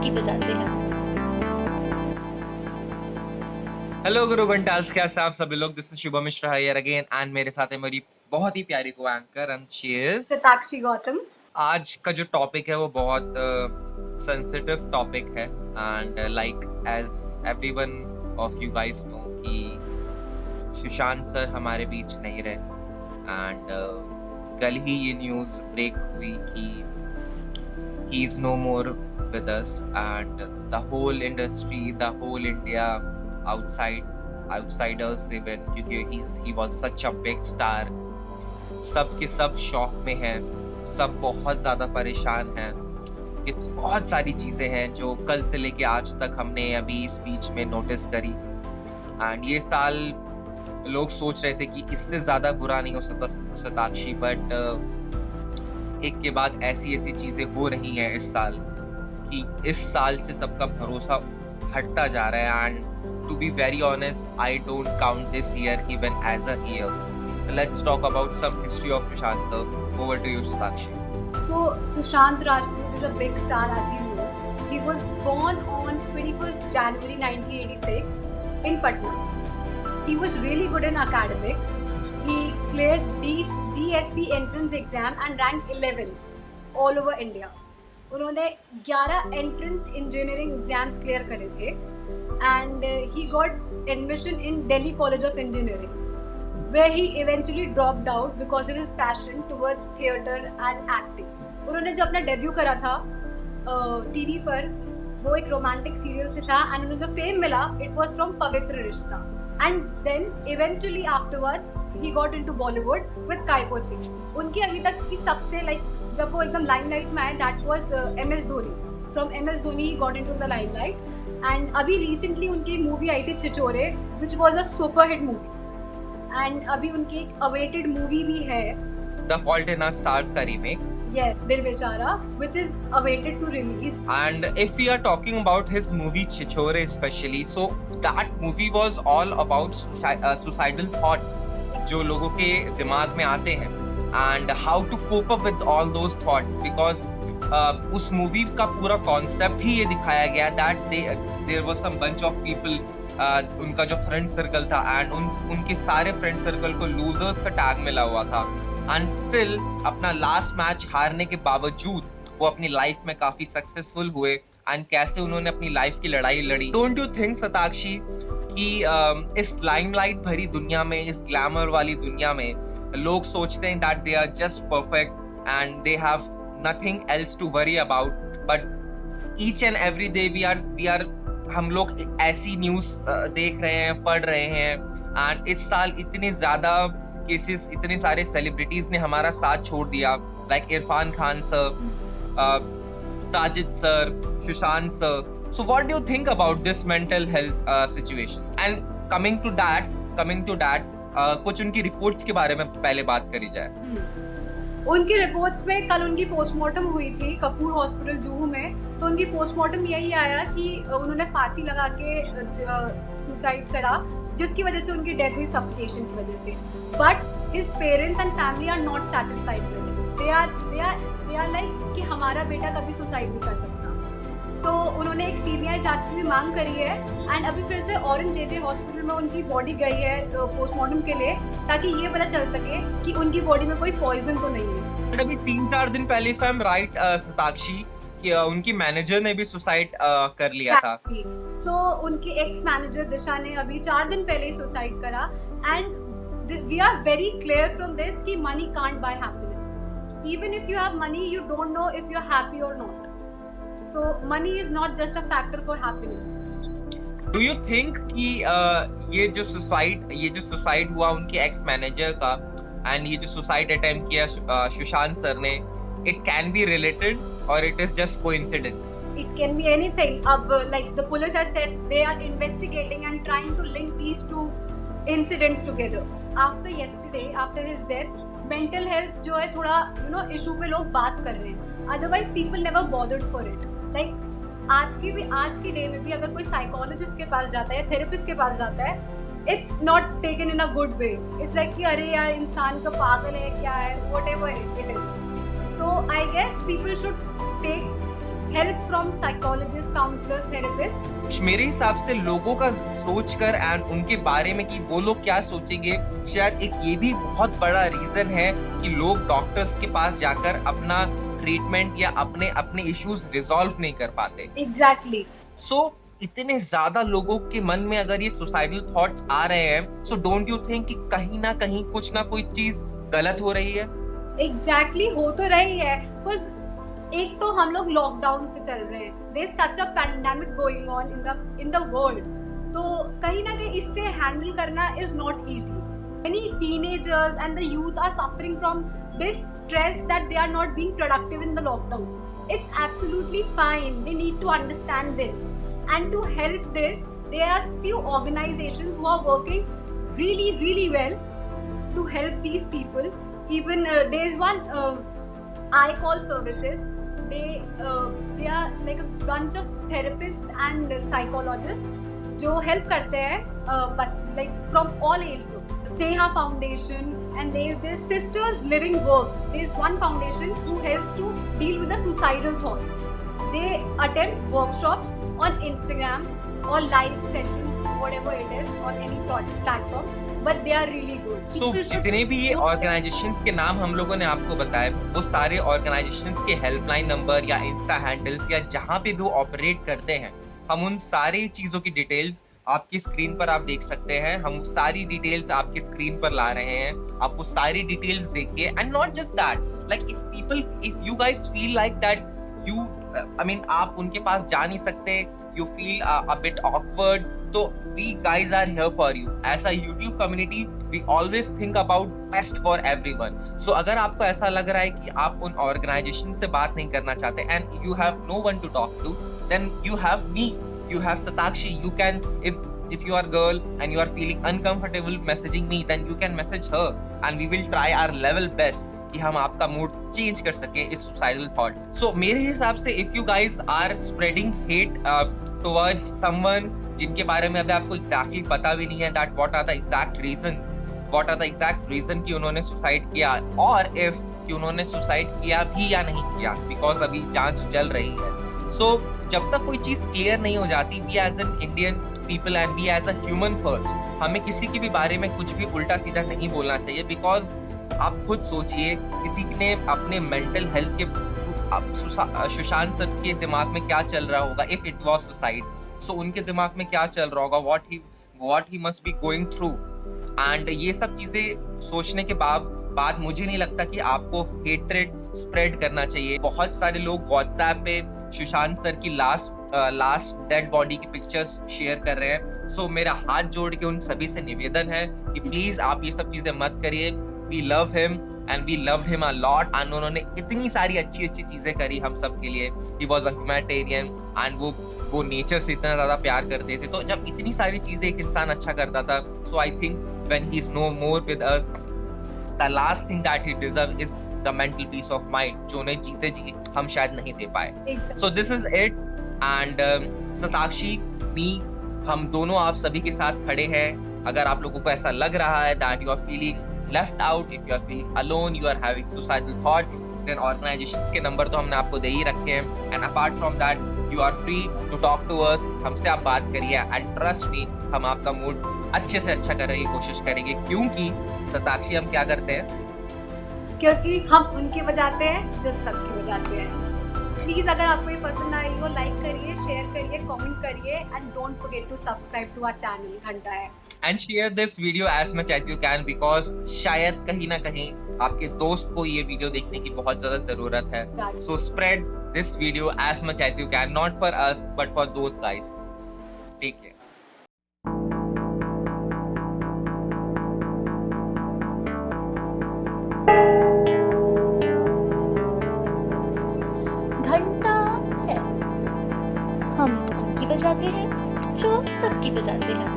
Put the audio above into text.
सीटी बजाते हैं। हेलो गुरु बंटाल्स, कैसे आप सभी लोग। This is Shubham Mishra here again and मेरे साथ है मेरी बहुत ही प्यारी co-anchor and she is Satakshi Gautam. आज का जो टॉपिक है वो बहुत सेंसिटिव टॉपिक है and like as everyone of you guys know कि सुशांत सर हमारे बीच नहीं रहे एंड कल ही ये न्यूज़ ब्रेक हुई कि he is no more with us and the whole industry, the whole India outsiders even, क्योंकि he was such a big star, सब के सब शॉक में हैं, सब बहुत ज़्यादा परेशान हैं कि बहुत सारी चीज़ें हैं जो कल से लेके आज तक हमने अभी इस बीच में नोटिस करी एंड ये साल लोग सोच रहे थे कि इससे ज़्यादा बुरा नहीं हो सकता सताक्षी, बट एक के बाद ऐसी चीजें हो रही हैं इस साल कि इस साल से सबका भरोसा हटता जा रहा है and to be very honest I don't count this year even as a year. Let's talk about some history of Sushant sir. Over to you Satakshi. So Sushant Rajput is a big star, as you know. He was born on 21st January 1986 in Patna. He was really good in academics. He cleared DSC entrance exam and ranked 11 all over India. उन्होंने 11 entrance engineering exams clear करे थे and he got admission in Delhi College of Engineering, where he eventually dropped out because of his passion towards theatre and acting. उन्होंने जब अपना debut करा था TV पर, वो एक रोमांटिक सीरियल से था एंड उन्हें जो फेम मिला it was from Pavitra Rishta and then eventually afterwards he got into Bollywood with Kai Po ची। उनकी अभी तक की सबसे जब वो एकदम लाइमलाइट में आए that was MS Dhoni. From MS Dhoni he got into the limelight and अभी रिसेंटली उनकी एक मूवी आई थी Chhichhore which was a super hit movie and अभी उनकी एक अवेटेड मूवी भी है the fault in our stars का remake, yes, Dil Bechara, which is awaited to release. and if we are talking about his movie Chichore especially, so that movie was all about suicidal thoughts जो लोगों के दिमाग में आते हैं and how to cope up with all those thoughts, because उस movie का पूरा कॉन्सेप्ट ही ये दिखाया गया that there was some bunch of people, उनका जो फ्रेंड सर्कल था एंड उनके सारे फ्रेंड सर्कल को लूजर्स का टैग मिला हुआ था एंड स्टिल अपना लास्ट मैच हारने के बावजूद वो अपनी लाइफ में काफी सक्सेसफुल हुए एंड कैसे उन्होंने अपनी लाइफ की लड़ाई लड़ी। डोंट यू थिंक सताक्षी कि इस लाइमलाइट भरी दुनिया में, इस ग्लैमर वाली दुनिया में लोग सोचते हैं that they are just perfect and they have nothing else to worry about, but each and every day we are हम लोग ऐसी न्यूज देख रहे हैं, पढ़ रहे हैं एंड इस साल इतने ज्यादा केसेस, इतने सारे सेलिब्रिटीज ने हमारा साथ छोड़ दिया, like Irfan Khan sir, Sajid sir, Sushant sir. So what do you think about this mental health situation and coming to that कुछ उनकी रिपोर्ट्स के बारे में पहले बात करी जाए। उनकी रिपोर्ट्स में कल उनकी पोस्टमार्टम हुई थी कपूर हॉस्पिटल जुहू में, तो उनकी पोस्टमार्टम यही आया कि उन्होंने फांसी लगा के सुसाइड करा जिसकी वजह से उनकी डेथ हुई सफोकेशन की वजह से। But his parents and family are not satisfied with it. They are like कि हमारा बेटा कभी सुसाइड नहीं कर सकता। सो उन्होंने एक CBI जांच की भी मांग करी है एंड अभी फिर से ऑरेंज JJ हॉस्पिटल में उनकी बॉडी गई है पोस्टमार्टम के लिए ताकि ये पता चल सके कि उनकी बॉडी में कोई पॉइजन तो नहीं है। अभी 3-4 दिन पहले if I am right Satakshi कि उनकी मैनेजर ने भी सुसाइड कर लिया था। सो उनकी एक्स मैनेजर दिशा ने अभी 4 दिन पहले सुसाइड करा and we are very clear from this कि money can't buy happiness. Even if you have money you don't know if you are happy or not. So money is not just a factor for happiness. Do you think कि ये जो suicide हुआ उनके ex manager का and ये जो suicide attempt किया Sushant sir ने, it can be related or it is just coincidence? It can be anything. अब like the police has said they are investigating and trying to link these two incidents together. After yesterday, after his death, mental health जो है थोड़ा issue पे लोग बात कर रहे हैं। Otherwise people never bothered for it. Like आज की डे में भी अगर कोई साइकोलॉजिस्ट के पास जाता है, थेरेपिस्ट के पास जाता है, it's not taken in a good way. It's like कि अरे यार इंसान का पागल है क्या है, whatever it is. So I guess people should take help from psychologists, counselors, therapists. मेरे हिसाब से लोगों का सोच कर एंड उनके बारे में कि वो लोग क्या सोचेंगे, शायद एक ये भी बहुत बड़ा रीजन है कि लोग डॉक्टर्स के पास जाकर अपना ट्रीटमेंट या अपने अपने इश्यूज रिजॉल्व नहीं कर पाते। Exactly. सो इतने ज्यादा लोगों के मन में अगर ये सुसाइडल थॉट्स आ रहे हैं, सो डोंट यू थिंक कि कहीं ना कहीं कुछ ना कोई चीज गलत हो रही है? Exactly, हो तो रही है, because एक तो हम लोग लॉकडाउन से चल रहे हैं, there's such a pandemic going on in the world, तो कहीं ना कहीं इससे हैंडल करना is not easy. Many teenagers and the youth are suffering from this stress that they are not being productive in the lockdown. It's absolutely fine. They need to understand this, and to help this, there are few organizations who are working really, really well to help these people. Even there is one I call services. They are like a bunch of therapists and psychologists जो help करते हैं but like from all age groups. Sneha Foundation, and there is this Sisters Living Work. There is one foundation who helps to deal with the suicidal thoughts. They attend workshops on Instagram or live sessions, whatever it is, on any platform. But they are really good. So, जितने भी ये organisations के नाम हम लोगों ने आपको बताए, वो सारे ऑर्गेनाइजेशंस के हेल्पलाइन नंबर या इंस्टा हैंडल्स या जहाँ पे भी वो ऑपरेट करते हैं, हम उन सारी चीजों की डिटेल्स आपकी स्क्रीन पर आप देख सकते हैं। हम सारी डिटेल्स आपकी स्क्रीन पर ला रहे हैं, आप वो सारी डिटेल्स देखिए। And not just that, like if you guys feel like that you आप उनके पास जा नहीं सकते, you feel a bit awkward, तो we guys are here for you. As a YouTube community, we always think about best for everyone. So अगर आपको ऐसा लग रहा है कि आप उन ऑर्गेनाइजेशन से बात नहीं करना चाहते and you have no one to talk to, then you have me, you have Satakshi. You can, if you are a girl and you are feeling uncomfortable messaging me, then you can message her and we will try our level best कि हम आपका mood change कर सके इस suicidal thoughts. सो मेरे हिसाब से if you guys are spreading hate towards someone जिनके बारे में अभी आपको एग्जैक्टली पता भी नहीं है that what are the exact reason कि उन्होंने सुसाइड किया, और इफ कि उन्होंने सुसाइड किया भी या नहीं किया, बिकॉज अभी जांच चल रही है। सो जब तक कोई चीज क्लियर नहीं हो जाती, we as an Indian people and we as a human first, हमें किसी के भी बारे में कुछ भी उल्टा सीधा नहीं बोलना चाहिए। बिकॉज आप खुद सोचिए, किसी ने अपने मेंटल हेल्थ के सुशांत सर के दिमाग में क्या चल रहा होगा इफ इट वाज सुसाइड, सो उनके दिमाग में क्या चल रहा होगा, what he must be going through. And ये सब चीजें सोचने के बाद मुझे नहीं लगता कि आपको हेट्रेड स्प्रेड करना चाहिए। बहुत सारे लोग व्हाट्सएप पे सुशांत सर की लास्ट डेड बॉडी की पिक्चर्स शेयर कर रहे हैं। सो मेरा हाथ जोड़ के उन सभी से निवेदन है कि प्लीज आप ये सब चीजें मत करिए। We love him and we love him a lot, and उन्होंने इतनी सारी अच्छी चीजें करी हम सब के लिए। He was a humanitarian and वो नेचर से इतना ज्यादा प्यार करते थे। तो जब इतनी सारी चीजें एक इंसान अच्छा करता था, so I think when he is no more with us, the last thing that he deserve is the mental peace of mind, जो उन्हें जीते जी हम शायद नहीं दे पाए। So this is it, and Satakshi, me, हम दोनों आप सभी के साथ खड़े हैं। अगर आप लोगों को ऐसा लग रहा है that you are feeling left out, if you are feeling alone, you are having suicidal thoughts, then organizations के नंबर तो हमने आपको दे ही रखे हैं। and apart from that, you are free to talk to us, हमसे आप बात करिए, and trust me, हम आपका मूड अच्छे से अच्छा करने की कोशिश करेंगे, क्योंकि सताक्षी हम क्या करते हैं, क्योंकि हम उनके बजाते हैं जो सबके बजाते हैं। प्लीज अगर आपको ये पसंद आई हो, लाइक करिए, शेयर करिए, कमेंट करिए, and don't forget to subscribe to our channel घंटा है। and share this video as much as you can, because शायद कहीं ना कहीं आपके दोस्त को ये वीडियो देखने की बहुत ज्यादा जरूरत है। So spread this video as much as you can, not for us but for those guys. Take care. घंटा है, हम उनकी बजाते हैं जो सबकी बजाते हैं।